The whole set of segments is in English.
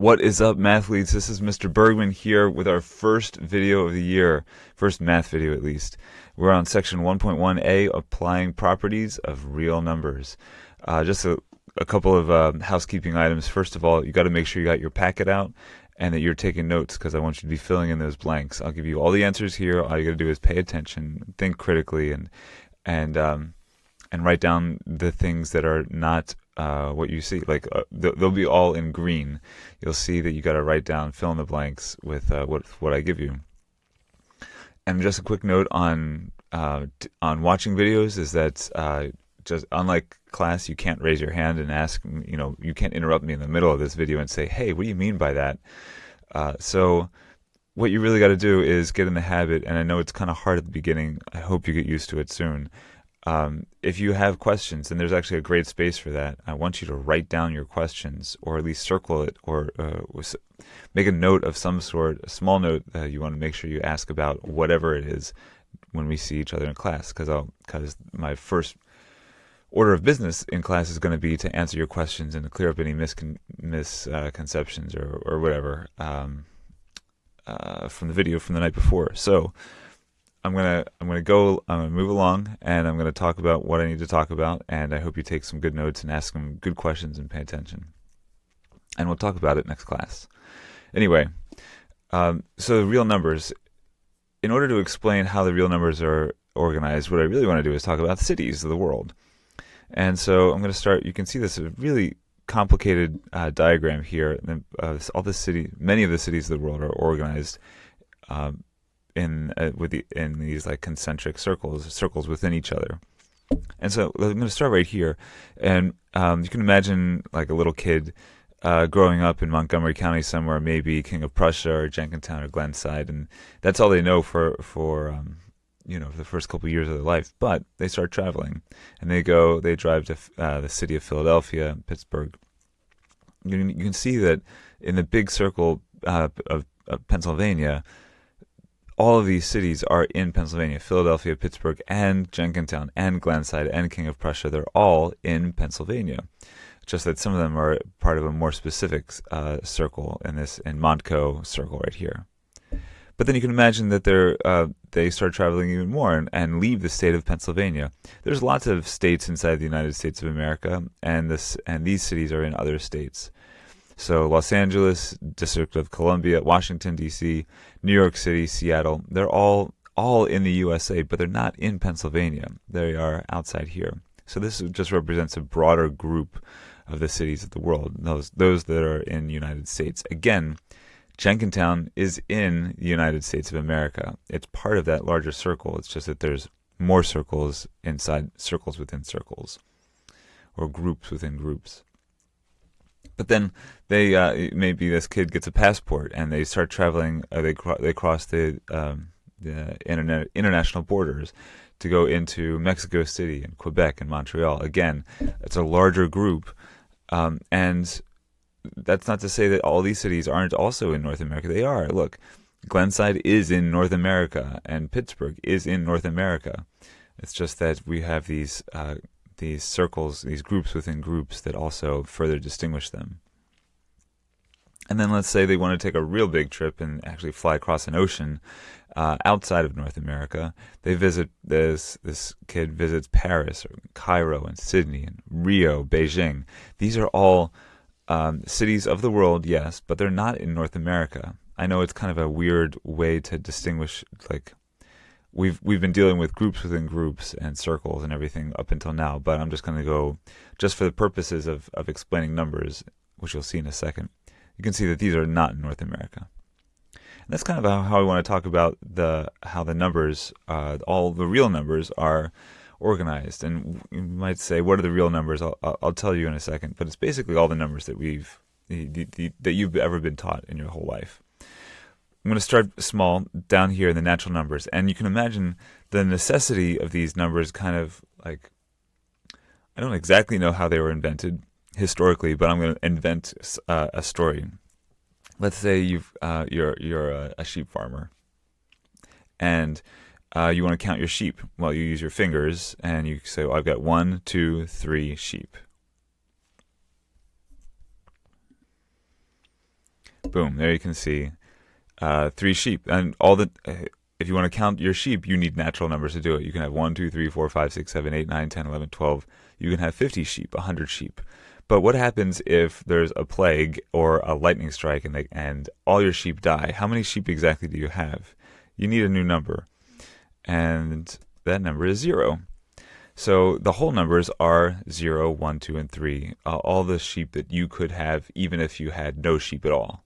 What is up, mathletes? This is Mr. Bergman here with our first video of the year, first math video at least. We're on section 1.1a, applying properties of real numbers. Just a couple of housekeeping items. First of all, you got to make sure you got your packet out and that you're taking notes, because I want you to be filling in those blanks. I'll give you all the answers here. All you got to do is pay attention, think critically, and write down the things that are not what you see. Like they'll be all in green. You'll see that you got to write down, fill in the blanks with what I give you. And just a quick note on watching videos is that just unlike class, you can't raise your hand and ask. You can't interrupt me in the middle of this video and say, "Hey, what do you mean by that?" So what you really got to do is get in the habit. And I know it's kind of hard at the beginning. I hope you get used to it soon. If you have questions, and there's actually a great space for that, I want you to write down your questions, or at least circle it, or make a note of some sort, a small note that you want to make sure you ask about whatever it is when we see each other in class. Because my first order of business in class is going to be to answer your questions and to clear up any misconceptions or whatever from the video from the night before. So I'm gonna move along, and I'm gonna talk about what I need to talk about, and I hope you take some good notes and ask some good questions and pay attention. And we'll talk about it next class. Anyway, so the real numbers. In order to explain how the real numbers are organized, what I really want to do is talk about cities of the world. And so I'm going to start. You can see this really complicated diagram here. Many of the cities of the world are organized in these like concentric circles within each other. And so I'm going to start right here, and you can imagine like a little kid growing up in Montgomery County somewhere, maybe King of Prussia or Jenkintown or Glenside, and that's all they know for the first couple of years of their life. But they start traveling, and they drive to the city of Philadelphia, Pittsburgh. You can see that in the big circle of Pennsylvania, all of these cities are in Pennsylvania. Philadelphia, Pittsburgh, and Jenkintown, and Glenside, and King of Prussia, they're all in Pennsylvania. Just that some of them are part of a more specific circle in Montco circle right here. But then you can imagine that they start traveling even more and leave the state of Pennsylvania. There's lots of states inside the United States of America, and these cities are in other states. So Los Angeles, District of Columbia, Washington, D.C., New York City, Seattle, they're all in the USA, but they're not in Pennsylvania. They are outside here. So this just represents a broader group of the cities of the world, those that are in the United States. Again, Jenkintown is in the United States of America. It's part of that larger circle. It's just that there's more circles inside circles within circles, or groups within groups. But then maybe this kid gets a passport and they start traveling. They cross the international borders to go into Mexico City and Quebec and Montreal. Again, it's a larger group, and that's not to say that all these cities aren't also in North America. They are. Look, Glenside is in North America, and Pittsburgh is in North America. It's just that we have these circles, these groups within groups that also further distinguish them. And then let's say they want to take a real big trip and actually fly across an ocean outside of North America. This kid visits Paris or Cairo and Sydney and Rio, Beijing. These are all cities of the world, yes, but they're not in North America. I know it's kind of a weird way to distinguish, like, We've been dealing with groups within groups and circles and everything up until now, but I'm just going to go, just for the purposes of explaining numbers, which you'll see in a second. You can see that these are not in North America. And that's kind of how I want to talk about how the numbers, all the real numbers, are organized. And you might say, what are the real numbers? I'll tell you in a second, but it's basically all the numbers that that you've ever been taught in your whole life. I'm going to start small down here in the natural numbers, and you can imagine the necessity of these numbers kind of like, I don't exactly know how they were invented historically, but I'm going to invent a story. Let's say you're a sheep farmer, and you want to count your sheep. Well, you use your fingers, and you say, well, I've got 1, 2, 3 sheep. Boom, there you can see 3 sheep. And all the if you want to count your sheep, you need natural numbers to do it. You can have 1, 2, 3, 4, 5, 6, 7, 8, 9, 10, 11, 12. You can have 50 sheep, 100 sheep. But what happens if there's a plague or a lightning strike and all your sheep die? How many sheep exactly do you have? You need a new number. And that number is 0. So the whole numbers are 0, 1, 2, and 3. All the sheep that you could have even if you had no sheep at all.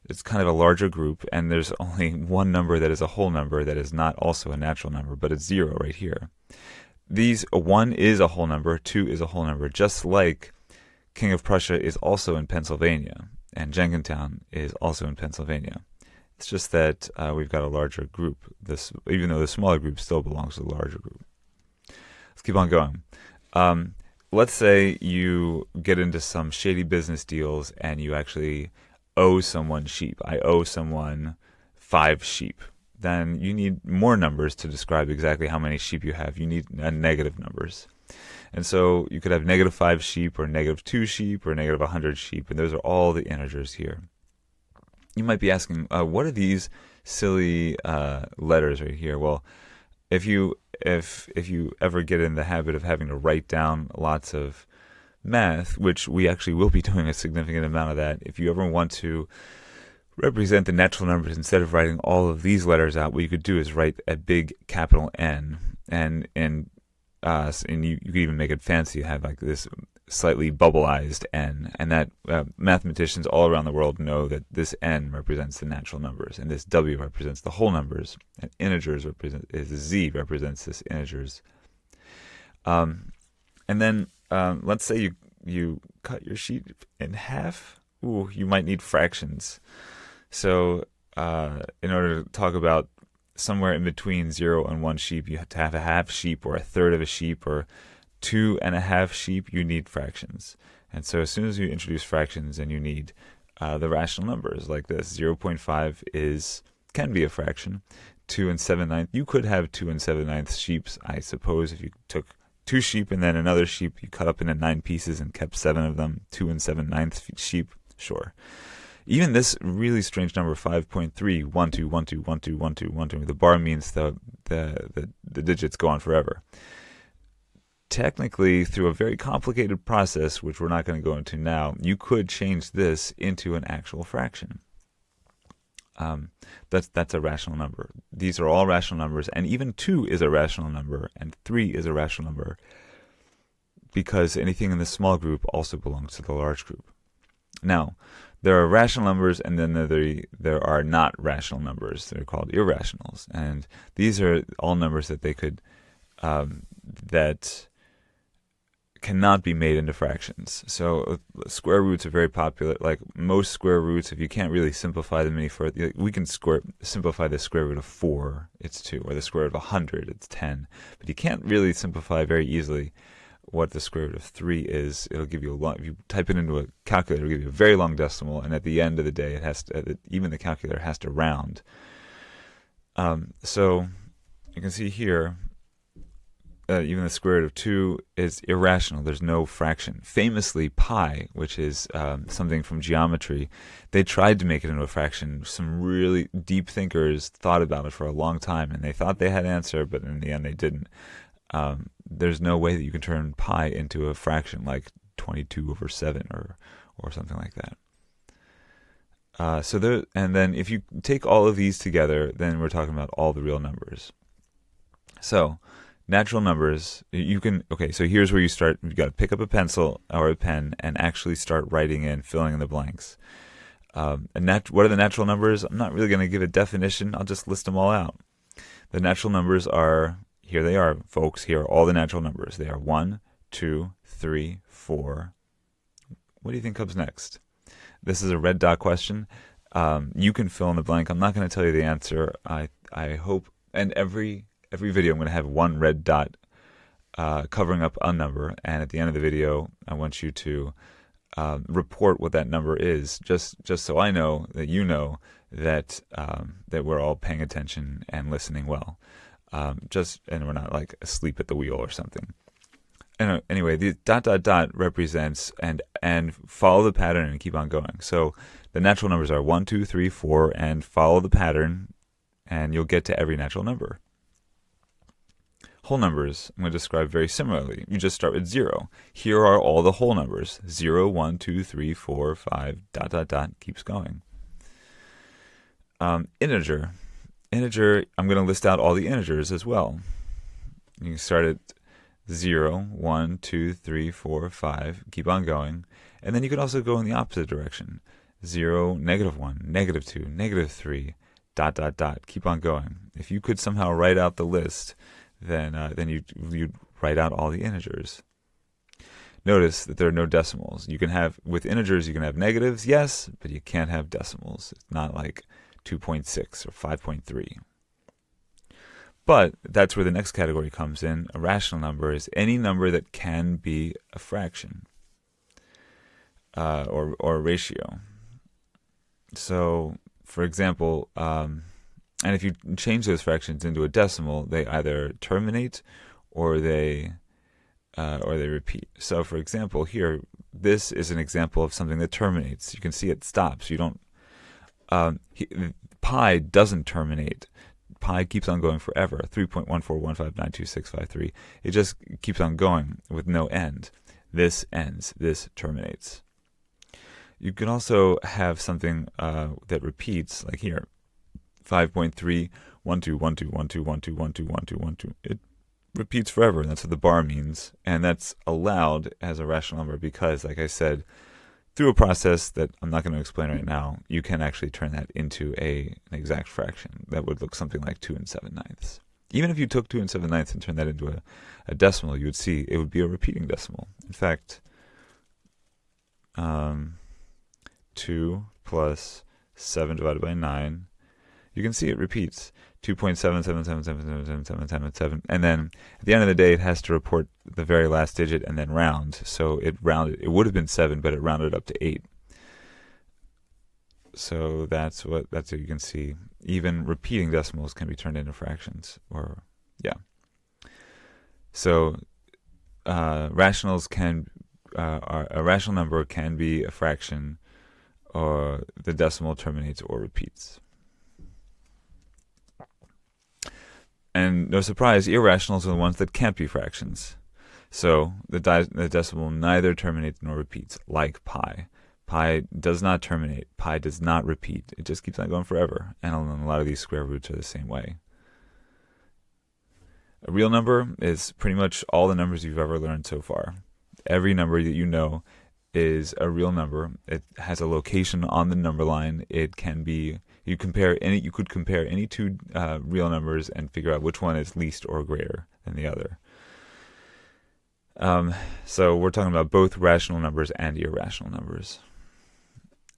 It's kind of a larger group, and there's only one number that is a whole number that is not also a natural number, but it's 0 right here. 1 is a whole number, 2 is a whole number, just like King of Prussia is also in Pennsylvania, and Jenkintown is also in Pennsylvania. It's just that we've got a larger group, even though the smaller group still belongs to the larger group. Let's keep on going. Let's say you get into some shady business deals and you actually owe someone sheep. I owe someone 5 sheep. Then you need more numbers to describe exactly how many sheep you have. You need negative numbers. And so you could have -5 sheep or -2 sheep or -100 sheep, and those are all the integers here. You might be asking, what are these silly letters right here? Well, if you ever get in the habit of having to write down lots of math, which we actually will be doing a significant amount of that, if you ever want to represent the natural numbers instead of writing all of these letters out, what you could do is write a big capital N, and you could even make it fancy, have like this slightly bubbleized N, and that mathematicians all around the world know that this N represents the natural numbers, and this W represents the whole numbers, and integers Z represents this integers. And then let's say you cut your sheet in half. Ooh, you might need fractions. So in order to talk about somewhere in between 0 and 1 sheep, you have to have a half sheep or a third of a sheep or 2.5 sheep. You need fractions. And so as soon as you introduce fractions, and you need the rational numbers like this, 0.5 can be a fraction. 2 7/9. You could have 2 7/9 sheep, I suppose, if you took 2 sheep and then another sheep you cut up into 9 pieces and kept 7 of them, 2 7/9 sheep, sure. Even this really strange number, 5.3, 1, 2, 1, 2, 1, 2, 1, 2, 1, 2, the bar means the digits go on forever. Technically, through a very complicated process, which we're not going to go into now, you could change this into an actual fraction. That's a rational number. These are all rational numbers, and even 2 is a rational number, and 3 is a rational number, because anything in the small group also belongs to the large group. Now, there are rational numbers, and then there are not rational numbers. They're called irrationals, and these are all numbers that they could that cannot be made into fractions. So square roots are very popular. Like most square roots, if you can't really simplify them any further, we can simplify the square root of 4, it's 2, or the square root of 100, it's 10. But you can't really simplify very easily what the square root of 3 is. It'll give you if you type it into a calculator, it'll give you a very long decimal, and at the end of the day, even the calculator has to round. So you can see here, even the square root of 2 is irrational. There's no fraction. Famously, pi, which is something from geometry, they tried to make it into a fraction. Some really deep thinkers thought about it for a long time, and they thought they had an answer, but in the end they didn't. There's no way that you can turn pi into a fraction like 22/7 or something like that. And then if you take all of these together, then we're talking about all the real numbers. So natural numbers, so here's where you start. You've got to pick up a pencil or a pen and actually start filling in the blanks. What are the natural numbers? I'm not really going to give a definition. I'll just list them all out. The natural numbers are, here they are, folks. Here are all the natural numbers. They are 1, 2, 3, 4. What do you think comes next? This is a red dot question. You can fill in the blank. I'm not going to tell you the answer. I hope, and every video I'm going to have one red dot covering up a number, and at the end of the video I want you to report what that number is, just so I know that you know that we're all paying attention and listening well, and we're not like asleep at the wheel or something. anyway, the dot dot dot represents and follow the pattern and keep on going. So the natural numbers are 1, 2, 3, 4, and follow the pattern, and you'll get to every natural number. Whole numbers, I'm going to describe very similarly. You just start with 0. Here are all the whole numbers. 0, 1, 2, 3, 4, 5, dot dot dot, keeps going. Integer. Integer, I'm going to list out all the integers as well. You can start at 0, 1, 2, 3, 4, 5, keep on going. And then you can also go in the opposite direction. 0, -1, -2, -3, dot dot dot, keep on going. If you could somehow write out the list, then you'd write out all the integers. Notice that there are no decimals. You can have, with integers, you can have negatives, yes, but you can't have decimals. It's not like 2.6 or 5.3. But that's where the next category comes in. A rational number is any number that can be a fraction or a ratio. So, for example, and if you change those fractions into a decimal, they either terminate or they repeat. So, for example, here, this is an example of something that terminates. You can see it stops. You don't. Pi doesn't terminate. Pi keeps on going forever. 3.141592653. It just keeps on going with no end. This ends. This terminates. You can also have something that repeats, like here. 5.3121212121212. It repeats forever, and that's what the bar means. And that's allowed as a rational number because, like I said, through a process that I'm not going to explain right now, you can actually turn that into an exact fraction that would look something like 2 7/9. Even if you took 2 7/9 and turned that into a decimal, you would see it would be a repeating decimal. In fact, 2 plus 7 divided by 9, you can see it repeats 2.777777777, and then at the end of the day, it has to report the very last digit and then round. So it rounded. It would have been 7, but it rounded up to 8. So that's what you can see. Even repeating decimals can be turned into fractions, or yeah. So rationals can a rational number can be a fraction, or the decimal terminates or repeats. And no surprise, irrationals are the ones that can't be fractions. So the decimal neither terminates nor repeats, like pi. Pi does not terminate. Pi does not repeat. It just keeps on going forever. And a lot of these square roots are the same way. A real number is pretty much all the numbers you've ever learned so far. Every number that you know is a real number. It has a location on the number line. It can be you could compare any two real numbers and figure out which one is least or greater than the other. So we're talking about both rational numbers and irrational numbers.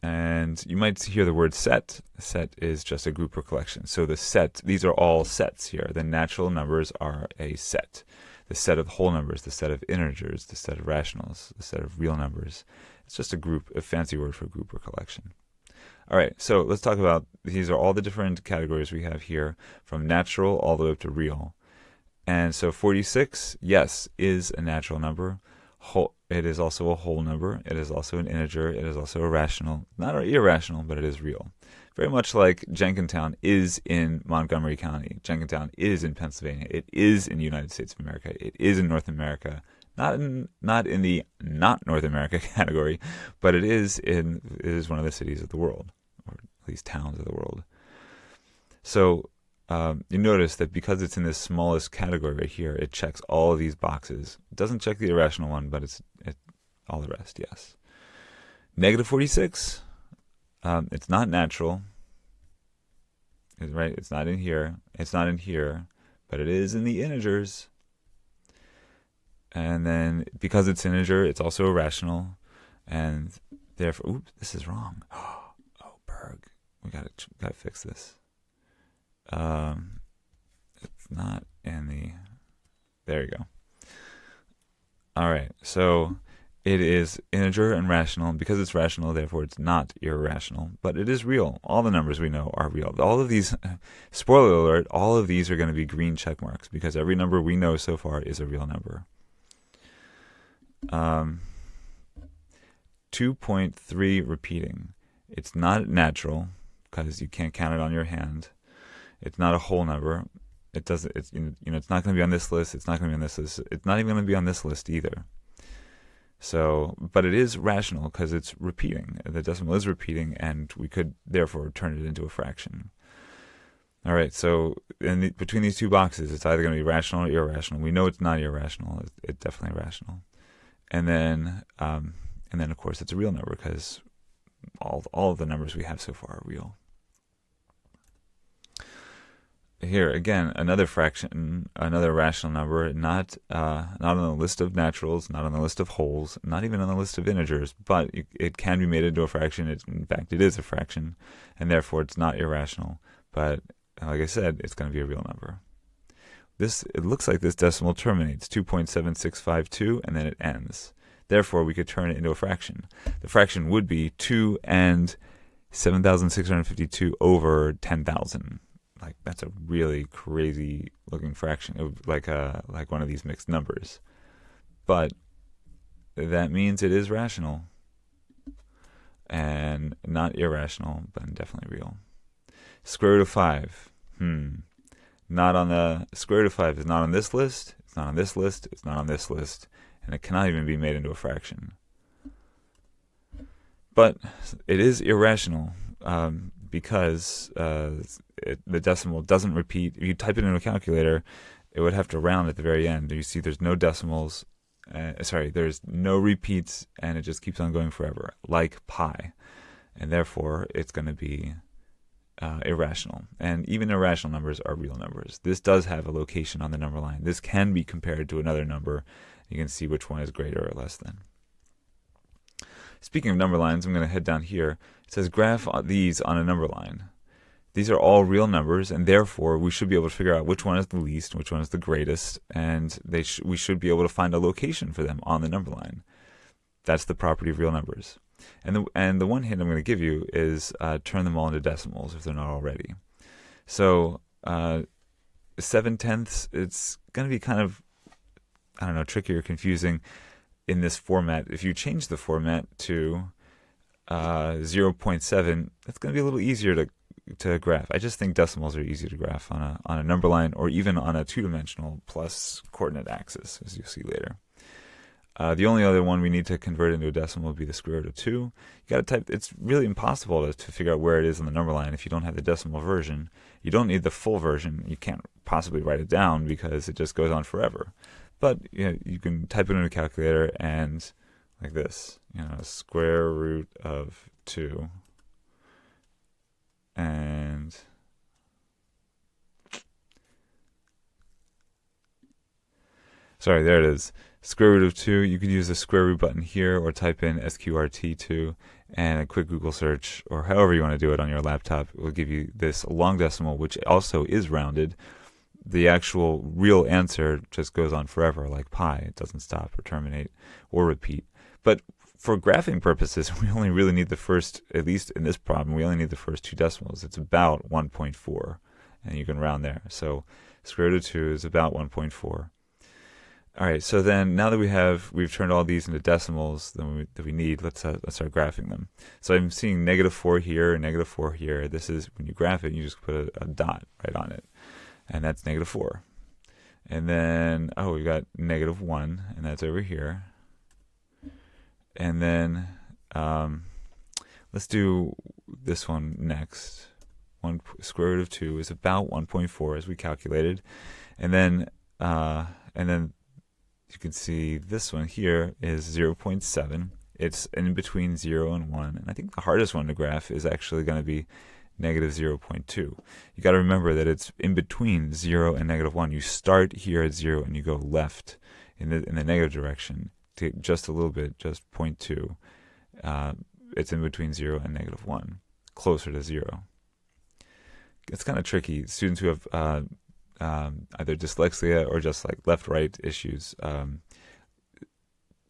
And you might hear the word set. Set is just a group or collection. So these are all sets here. The natural numbers are a set. The set of whole numbers, the set of integers, the set of rationals, the set of real numbers. It's just a fancy word for group or collection. All right, so let's talk about, these are all the different categories we have here, from natural all the way up to real. And so 46, yes, is a natural number. It is also a whole number. It is also an integer. It is also a rational. Not irrational, but it is real. Very much like Jenkintown is in Montgomery County. Jenkintown is in Pennsylvania. It is in the United States of America. It is in North America. Not in the not North America category, but it is one of the cities of the world, or at least towns of the world. So you notice that because it's in this smallest category right here, it checks all of these boxes. It doesn't check the irrational one, but it's all the rest, yes. Negative 46, it's not natural, right? It's not in here. It's not in here, but it is in the integers. And then because it's integer, it's also irrational, and therefore, oops, this is wrong. Oh, Berg, we gotta fix this. It's not in the. There you go. All right, so it is integer and rational, and because it's rational, therefore it's not irrational, but it is real. All the numbers we know are real. All of these, spoiler alert, all of these are going to be green check marks because every number we know so far is a real number. 2.3 repeating. It's not natural because you can't count it on your hand. It's not a whole number. It doesn't. It's it's not going to be on this list. It's not going to be on this list. It's not even going to be on this list either. So, but it is rational because it's repeating. The decimal is repeating, and we could therefore turn it into a fraction. All right. So, between these two boxes, it's either going to be rational or irrational. We know it's not irrational. It's definitely rational. And then of course, it's a real number because all of the numbers we have so far are real. Here again, another fraction, another rational number, not on the list of naturals, not on the list of wholes, not even on the list of integers, but it can be made into a fraction. In fact, it is a fraction, and therefore it's not irrational. But like I said, it's going to be a real number. It looks like this decimal terminates 2.7652, and then it ends. Therefore, we could turn it into a fraction. The fraction would be 2 and 7,652 over 10,000. Like, that's a really crazy looking fraction. It would like one of these mixed numbers. But that means it is rational and not irrational, but definitely real. Square root of 5. Not on the square root of 5 is not on this list. It's not on this list. It's not on this list. And it cannot even be made into a fraction. But it is irrational because the decimal doesn't repeat. If you type it into a calculator, it would have to round at the very end. You see there's no decimals. There's no repeats, and it just keeps on going forever, like pi. And therefore, it's going to be irrational. And even irrational numbers are real numbers. This does have a location on the number line. This can be compared to another number. You can see which one is greater or less than. Speaking of number lines, I'm going to head down here. It says graph these on a number line. These are all real numbers, and therefore we should be able to figure out which one is the least, which one is the greatest, and we should be able to find a location for them on the number line. That's the property of real numbers. And the one hint I'm going to give you is turn them all into decimals if they're not already. So 7/10, it's going to be kind of, tricky or confusing in this format. If you change the format to 0.7, it's going to be a little easier to graph. I just think decimals are easy to graph on a number line or even on a two-dimensional plus coordinate axis, as you'll see later. The only other one we need to convert into a decimal would be the square root of 2. You got to type. It's really impossible to figure out where it is on the number line if you don't have the decimal version. You don't need the full version. You can't possibly write it down because it just goes on forever. But you can type it in a calculator and like this, square root of 2, and there it is. Square root of 2. You could use the square root button here or type in SQRT2, and a quick Google search or however you want to do it on your laptop will give you this long decimal, which also is rounded. The actual real answer just goes on forever, like pi. It doesn't stop or terminate or repeat. But for graphing purposes, we only really need the first, at least in this problem, we only need the first two decimals. It's about 1.4, and you can round there. So square root of 2 is about 1.4. All right, so then now that we've turned all these into decimals that we need, let's start graphing them. So I'm seeing -4 here, -4 here. This is, when you graph it, you just put a dot right on it. And that's -4. And then, we got -1, and that's over here. And then let's do this one next. Square root of 2 is about 1.4 as we calculated. And then you can see this one here is 0.7. It's in between 0 and 1. And I think the hardest one to graph is actually going to be -0.2. You got to remember that it's in between 0 and -1. You start here at 0 and you go left in the negative direction to just a little bit, just 0.2. It's in between 0 and -1, closer to 0. It's kind of tricky. Students who have either dyslexia or just like left-right issues,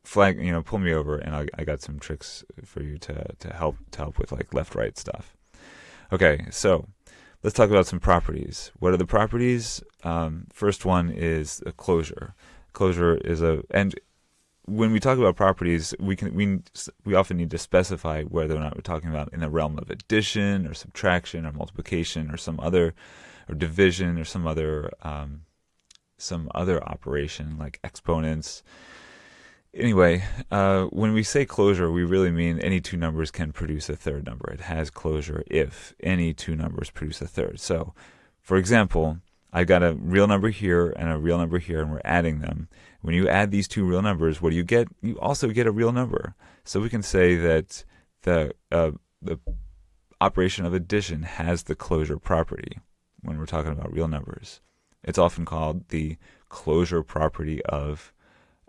pull me over, and I got some tricks for you to help with like left-right stuff. Okay, so let's talk about some properties. What are the properties? First one is a closure. Closure is and when we talk about properties, we often need to specify whether or not we're talking about in the realm of addition or subtraction or multiplication or some other, or division or some other operation like exponents. Anyway, when we say closure, we really mean any two numbers can produce a third number. It has closure if any two numbers produce a third. So, for example, I've got a real number here and a real number here, and we're adding them. When you add these two real numbers, what do you get? You also get a real number. So we can say that the operation of addition has the closure property when we're talking about real numbers. It's often called the closure property of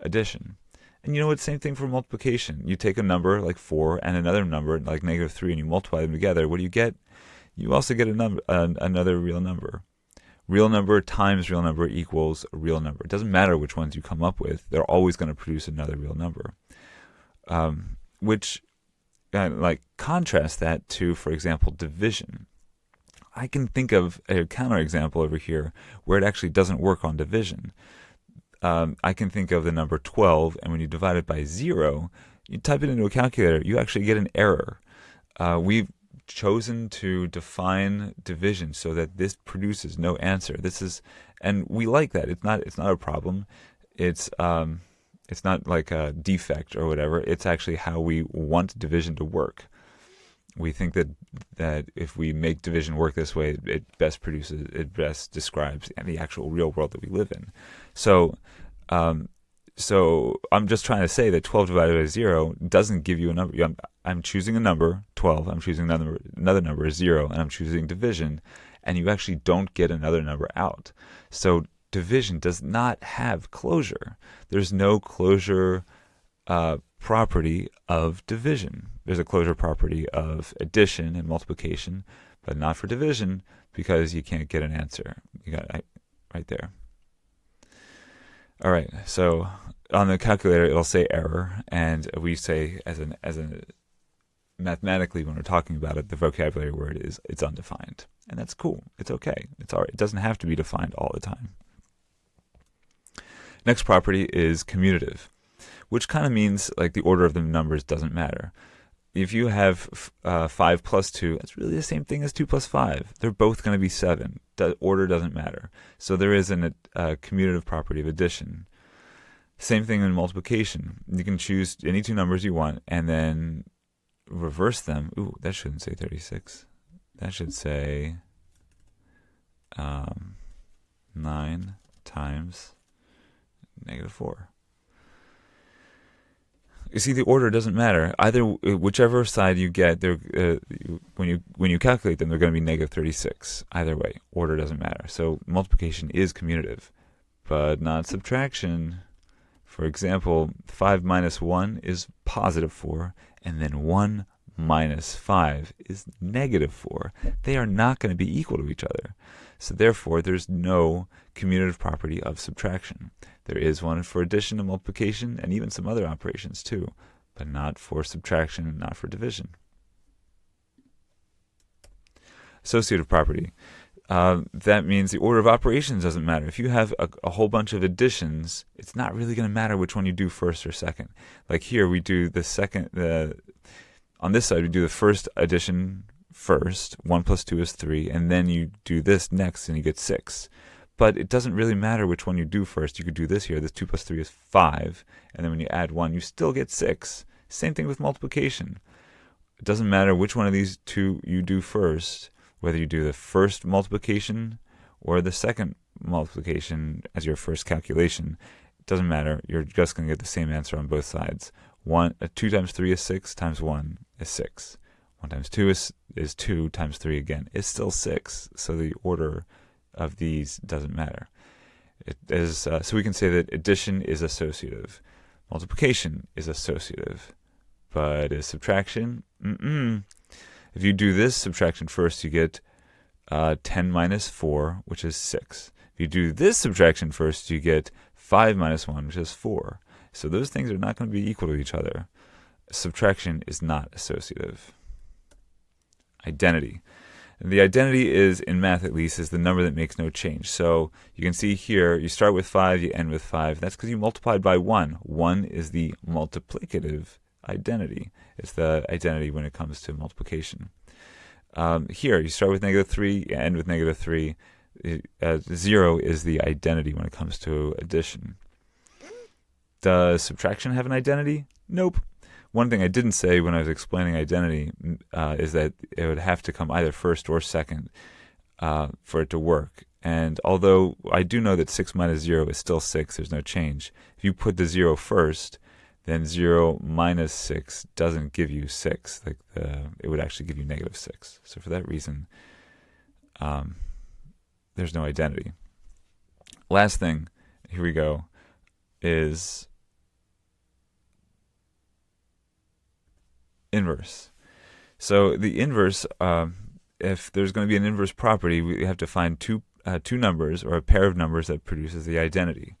addition. And you know what? Same thing for multiplication. You take a number like 4 and another number like -3, and you multiply them together. What do you get? You also get another real number. Real number times real number equals a real number. It doesn't matter which ones you come up with. They're always going to produce another real number. Which contrast that to, for example, division. I can think of a counterexample over here where it actually doesn't work on division. I can think of the number 12, and when you divide it by 0, you type it into a calculator, you actually get an error. We've chosen to define division so that this produces no answer. And we like that. It's not a problem. It's not like a defect or whatever. It's actually how we want division to work. We think that if we make division work this way, it best describes the actual real world that we live in. So I'm just trying to say that 12 divided by 0 doesn't give you a number. I'm choosing a number, 12. I'm choosing another number, 0, and I'm choosing division, and you actually don't get another number out. So division does not have closure. There's no closure property of division. There's a closure property of addition and multiplication, but not for division, because you can't get an answer. You got it right there. All right, so on the calculator it'll say error, and we say as a mathematically when we're talking about it, the vocabulary word is it's undefined, and that's cool. It's okay. It's all right. It doesn't have to be defined all the time. Next property is commutative, which kind of means like the order of the numbers doesn't matter. If you have 5 plus 2, it's really the same thing as 2 plus 5. They're both going to be 7. The order doesn't matter. So there is a commutative property of addition. Same thing in multiplication. You can choose any two numbers you want and then reverse them. Ooh, that shouldn't say 36. That should say 9 times -4. You see, the order doesn't matter. Either whichever side you get, when you calculate them, they're going to be -36. Either way, order doesn't matter. So multiplication is commutative, but not subtraction. For example, 5 minus 1 is +4, and then 1 minus 5 is -4. They are not going to be equal to each other. So therefore, there's no commutative property of subtraction. There is one for addition and multiplication and even some other operations too, but not for subtraction and not for division. Associative property. That means the order of operations doesn't matter. If you have a whole bunch of additions, it's not really going to matter which one you do first or second. Like here, we do the second. On this side, we do the first addition first. 1 plus 2 is 3, and then you do this next, and you get 6. But it doesn't really matter which one you do first. You could do this here. This 2 plus 3 is 5. And then when you add 1, you still get 6. Same thing with multiplication. It doesn't matter which one of these two you do first, whether you do the first multiplication or the second multiplication as your first calculation. It doesn't matter. You're just going to get the same answer on both sides. 2 times 3 is 6 times 1 is 6. 1 times 2 is 2 times 3 again. It's still 6. So the order of these doesn't matter. So we can say that addition is associative, multiplication is associative, but is subtraction? If you do this subtraction first, you get 10 minus 4, which is 6. If you do this subtraction first, you get 5 minus 1, which is 4. So those things are not going to be equal to each other. Subtraction is not associative. Identity. And the identity is, in math at least, is the number that makes no change. So you can see here, you start with 5, you end with 5. That's because you multiplied by 1. 1 is the multiplicative identity. It's the identity when it comes to multiplication. Here, you start with -3, you end with -3. 0 is the identity when it comes to addition. Does subtraction have an identity? Nope. One thing I didn't say when I was explaining identity is that it would have to come either first or second for it to work. And although I do know that 6 minus 0 is still 6, there's no change. If you put the 0 first, then 0 minus 6 doesn't give you 6. It would actually give you -6. So for that reason, there's no identity. Last thing, here we go, is inverse. So the inverse, if there's going to be an inverse property, we have to find two numbers or a pair of numbers that produces the identity.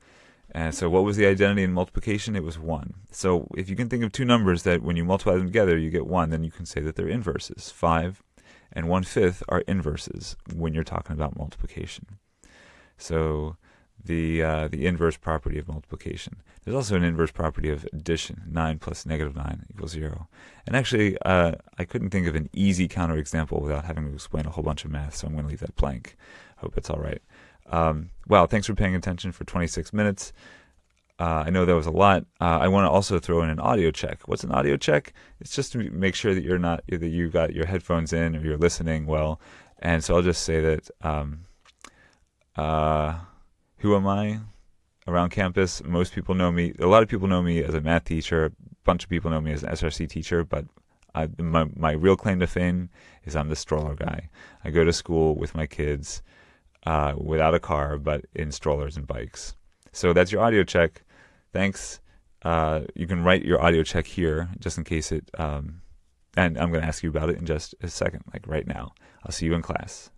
And so what was the identity in multiplication? It was 1. So if you can think of two numbers that when you multiply them together you get 1, then you can say that they're inverses. 5 and 1/5 are inverses when you're talking about multiplication. So the inverse property of multiplication. There's also an inverse property of addition. 9 plus -9 equals 0. And actually, I couldn't think of an easy counterexample without having to explain a whole bunch of math, so I'm going to leave that blank. Hope it's all right. Wow, thanks for paying attention for 26 minutes. I know that was a lot. I want to also throw in an audio check. What's an audio check? It's just to make sure that you got your headphones in or you're listening well. And so I'll just say that who am I around campus? Most people know me. A lot of people know me as a math teacher. A bunch of people know me as an SRC teacher. But my real claim to fame is I'm the stroller guy. I go to school with my kids without a car, but in strollers and bikes. So that's your audio check. Thanks. You can write your audio check here just in case it, and I'm going to ask you about it in just a second, like right now. I'll see you in class.